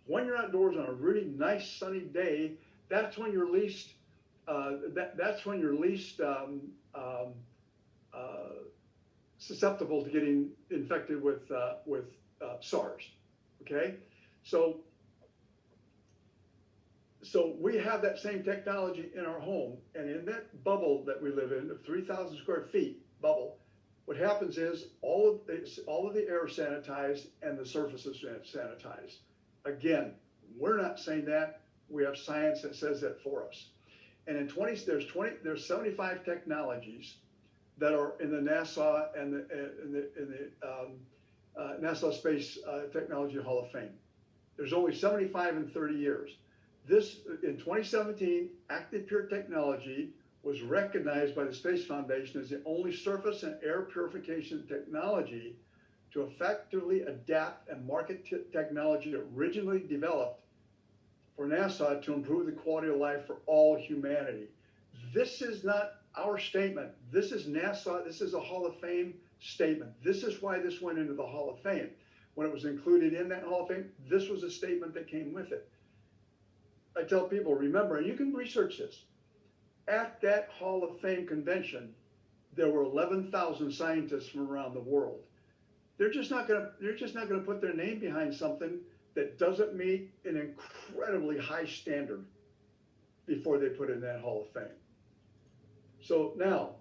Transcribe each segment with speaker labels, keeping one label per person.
Speaker 1: When you're outdoors on a really nice sunny day, that's when you're least that's when you're least uh, susceptible to getting infected with SARS. Okay, so so we have that same technology in our home, and in that bubble that we live in, the 3,000 square feet bubble, what happens is all of the air sanitized and the surfaces sanitized. Again, we're not saying that. We have science that says that for us. And in there's 75 technologies that are in the NASA and the NASA Space Technology Hall of Fame. There's only 75 in 30 years. This, in 2017, Active Pure technology was recognized by the Space Foundation as the only surface and air purification technology to effectively adapt and market technology originally developed for NASA to improve the quality of life for all humanity. This is not our statement. This is NASA. This is a Hall of Fame statement. This is why this went into the Hall of Fame. When it was included in that Hall of Fame, this was a statement that came with it. I tell people, remember, and you can research this, at that Hall of Fame convention, there were 11,000 scientists from around the world. They're just not going to put their name behind something that doesn't meet an incredibly high standard before they put it in that Hall of Fame. So now,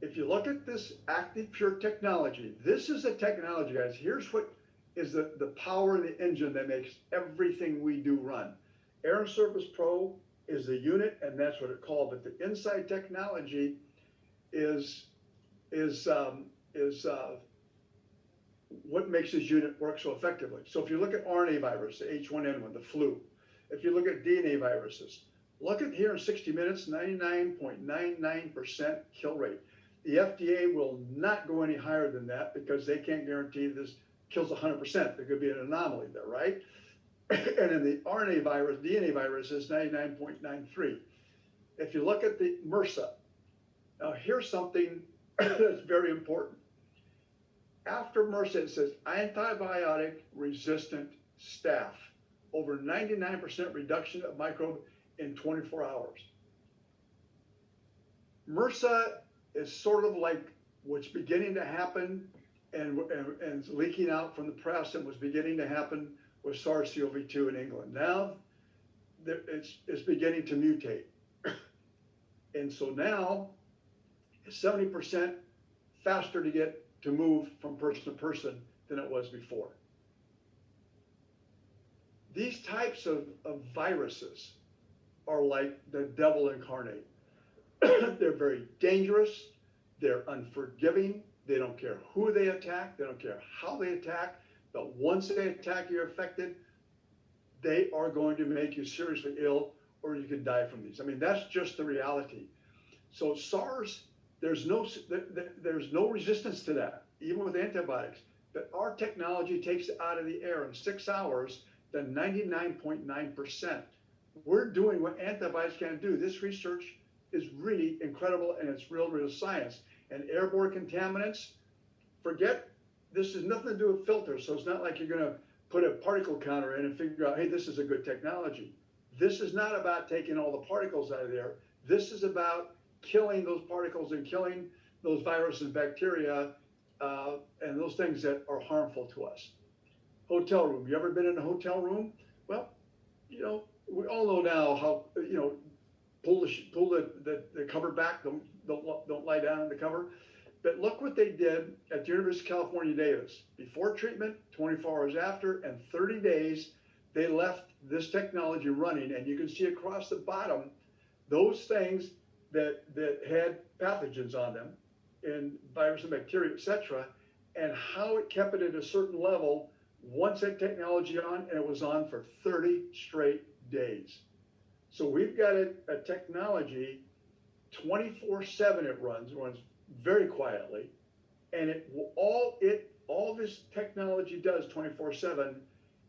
Speaker 1: if you look at this Active Pure technology, this is the technology, guys. Here's what is the power of the engine that makes everything we do run. Air and Surface Pro is the unit, and that's what it's called. But the inside technology is what makes this unit work so effectively. So if you look at RNA virus, the H1N1, the flu, if you look at DNA viruses, look at here in 60 minutes, 99.99% kill rate. The FDA will not go any higher than that because they can't guarantee this kills 100%. There could be an anomaly there, right? And in the RNA virus, DNA virus is 99.93. If you look at the MRSA, now here's something that's very important. After MRSA, it says antibiotic resistant staph, over 99% reduction of microbe in 24 hours. MRSA is sort of like what's beginning to happen and leaking out from the press and was beginning to happen with SARS-CoV-2 in England. Now it's beginning to mutate. And so now it's 70% faster to move from person to person than it was before. These types of viruses are like the devil incarnate. They're very dangerous. They're unforgiving. They don't care who they attack. They don't care how they attack. But once they attack, you're affected, they are going to make you seriously ill, or you could die from these. I mean, that's just the reality. So SARS, there's no resistance to that, even with antibiotics. But our technology takes it out of the air in 6 hours, then 99.9%. We're doing what antibiotics can't do. This research is really incredible, and it's real science. And airborne contaminants, forget, this has nothing to do with filters. So it's not like you're going to put a particle counter in and figure out, hey, this is a good technology. This is not about taking all the particles out of there. This is about killing those particles and killing those viruses and bacteria and those things that are harmful to us. Hotel room. You ever been in a hotel room? Well, you know, we all know now how, you know, pull the cover back. Don't lie down on the cover. But look what they did at the University of California, Davis. Before treatment, 24 hours after, and 30 days, they left this technology running. And you can see across the bottom, those things that had pathogens on them, and virus and bacteria, et cetera, and how it kept it at a certain level once that technology on, and it was on for 30 straight days. So we've got a technology, 24/7 it runs very quietly, and all this technology does 24/7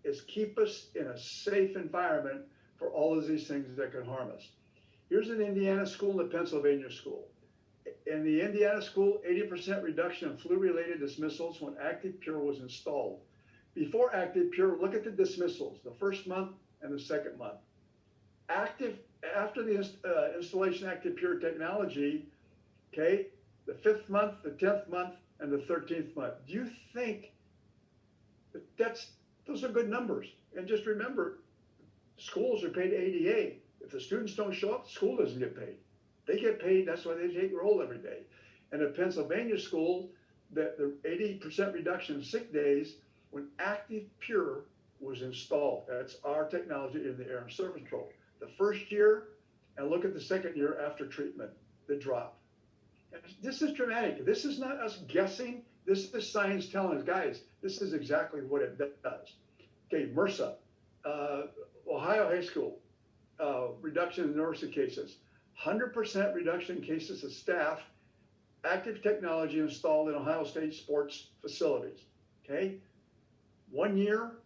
Speaker 1: is keep us in a safe environment for all of these things that can harm us. Here's an Indiana school and a Pennsylvania school. In the Indiana school, 80% reduction in flu-related dismissals when Active Pure was installed. Before Active Pure, look at the dismissals, the first month and the second month. Active, after the installation Active Pure technology, okay, the 5th month, the 10th month, and the 13th month. Do you think that those are good numbers? And just remember, schools are paid ADA. If the students don't show up, the school doesn't get paid. They get paid, that's why they take roll every day. And at Pennsylvania school, the 80% reduction in sick days when Active Pure was installed. That's our technology in the air and surface control. The first year, and look at the second year after treatment, the drop. This is dramatic. This is not us guessing. This is science telling us, guys, this is exactly what it does. Okay, MRSA, Ohio high school, reduction in nursing cases, 100% reduction in cases of staff, active technology installed in Ohio State sports facilities. Okay, 1 year,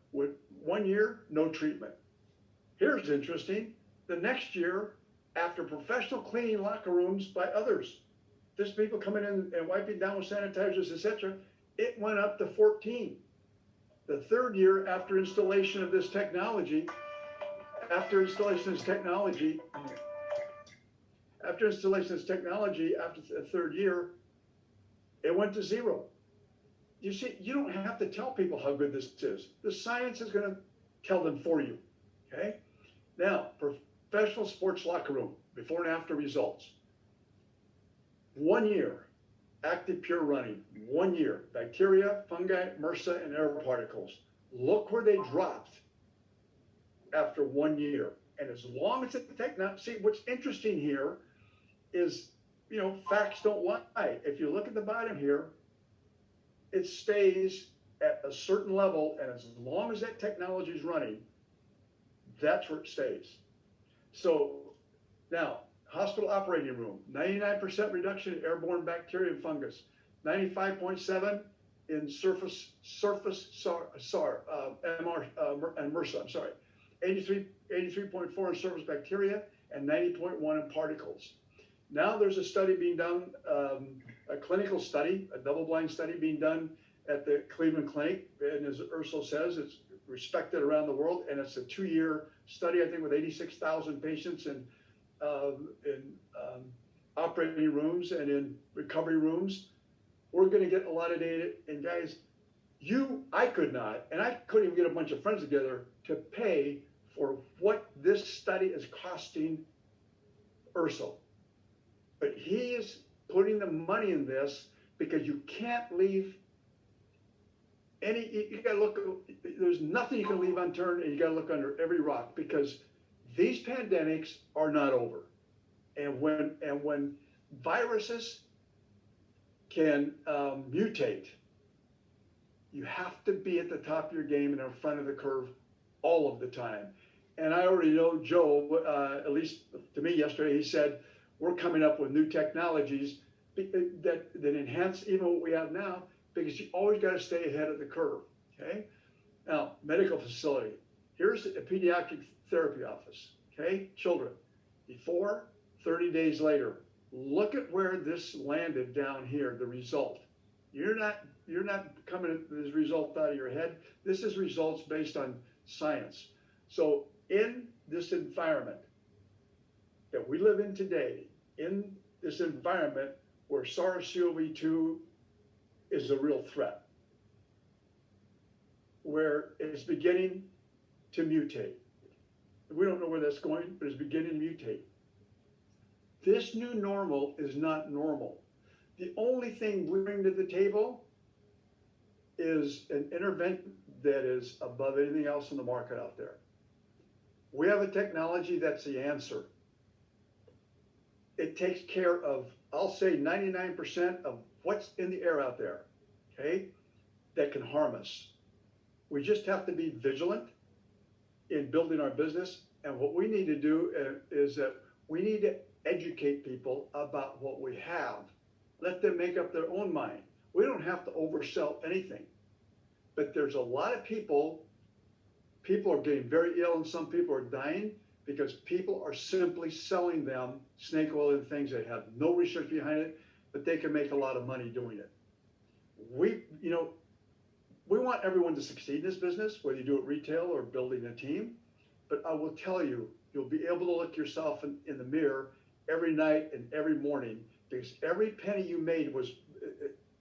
Speaker 1: no treatment. Here's interesting. The next year, after professional cleaning locker rooms by others, there's people coming in and wiping down with sanitizers, etc., it went up to 14. The third year after installation of this technology, after the third year, it went to 0. You see, you don't have to tell people how good this is. The science is going to tell them for you, okay? Now, professional sports locker room, before and after results. 1 year, Active Pure running, 1 year. Bacteria, fungi, MRSA, and air particles. Look where they dropped after 1 year. And as long as it see, what's interesting here is, you know, facts don't lie. If you look at the bottom here, it stays at a certain level, and as long as that technology is running, that's where it stays. So now, hospital operating room, 99% reduction in airborne bacteria and fungus, 95.7 in surface and MRSA, I'm sorry, 83.4 in surface bacteria, and 90.1 in particles. Now there's a study being done, a clinical study, a double-blind study being done at the Cleveland Clinic, and as Ursula says, it's respected around the world, and it's a 2-year study, I think, with 86,000 patients in operating rooms and in recovery rooms. We're going to get a lot of data, and guys, I could not, and I couldn't even get a bunch of friends together to pay for what this study is costing Ursula. But he is putting the money in this because you can't leave you gotta look, there's nothing you can leave unturned, and you gotta look under every rock, because these pandemics are not over. And when viruses can mutate, you have to be at the top of your game and in front of the curve all of the time. And I already know Joe, at least to me yesterday, he said, we're coming up with new technologies that enhance even what we have now, because you always got to stay ahead of the curve, okay? Now, medical facility. Here's a pediatric therapy office, okay? Children, before, 30 days later. Look at where this landed down here, the result. You're not coming at this result out of your head. This is results based on science. So in this environment that we live in today, in this environment where SARS-CoV-2 is a real threat, where it's beginning to mutate. We don't know where that's going, but it's beginning to mutate. This new normal is not normal. The only thing we bring to the table is an intervention that is above anything else in the market out there. We have a technology that's the answer. It takes care of, I'll say 99% of what's in the air out there, okay, that can harm us. We just have to be vigilant in building our business. And what we need to do is that we need to educate people about what we have. Let them make up their own mind. We don't have to oversell anything. But there's a lot of people are getting very ill, and some people are dying because people are simply selling them snake oil and things that have no research behind it, but they can make a lot of money doing it. We we want everyone to succeed in this business, whether you do it retail or building a team. But I will tell you, you'll be able to look yourself in the mirror every night and every morning, because every penny you made was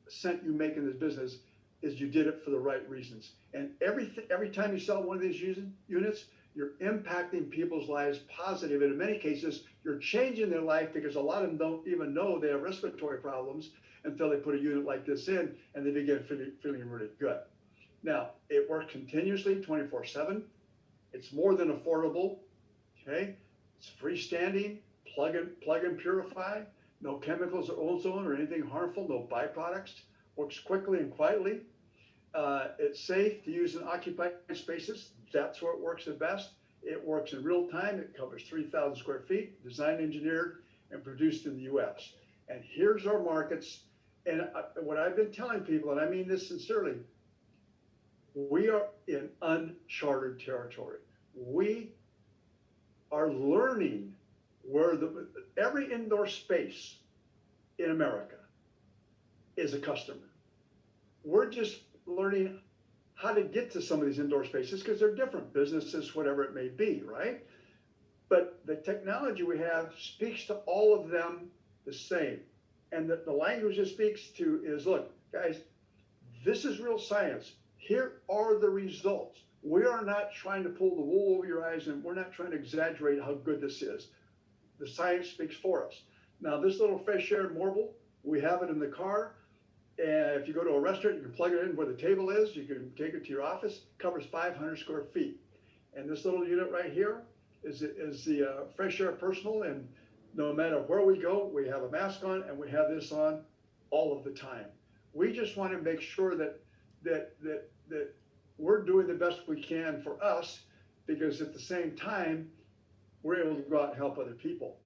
Speaker 1: cent you make in this business is you did it for the right reasons. And every time you sell one of these units, you're impacting people's lives positive. And in many cases, you're changing their life, because a lot of them don't even know they have respiratory problems until they put a unit like this in and they begin feeling really good. Now, it works continuously 24/7. It's more than affordable, okay? It's freestanding, plug and purify, no chemicals or ozone or anything harmful, no byproducts, works quickly and quietly. It's safe to use in occupied spaces. That's where it works the best. It works in real time. It covers 3,000 square feet, designed, engineered, and produced in the US. And here's our markets. And what I've been telling people, and I mean this sincerely, we are in uncharted territory. We are learning where every indoor space in America is a customer. We're just learning how to get to some of these indoor spaces, because they're different businesses, whatever it may be, right? But the technology we have speaks to all of them the same. And the language it speaks to is, look, guys, this is real science. Here are the results. We are not trying to pull the wool over your eyes, and we're not trying to exaggerate how good this is. The science speaks for us. Now, this little fresh air mobile, we have it in the car. And if you go to a restaurant, you can plug it in where the table is. You can take it to your office. Covers 500 square feet. And this little unit right here is the fresh air personal. And no matter where we go, we have a mask on, and we have this on all of the time. We just want to make sure that we're doing the best we can for us, because at the same time, we're able to go out and help other people.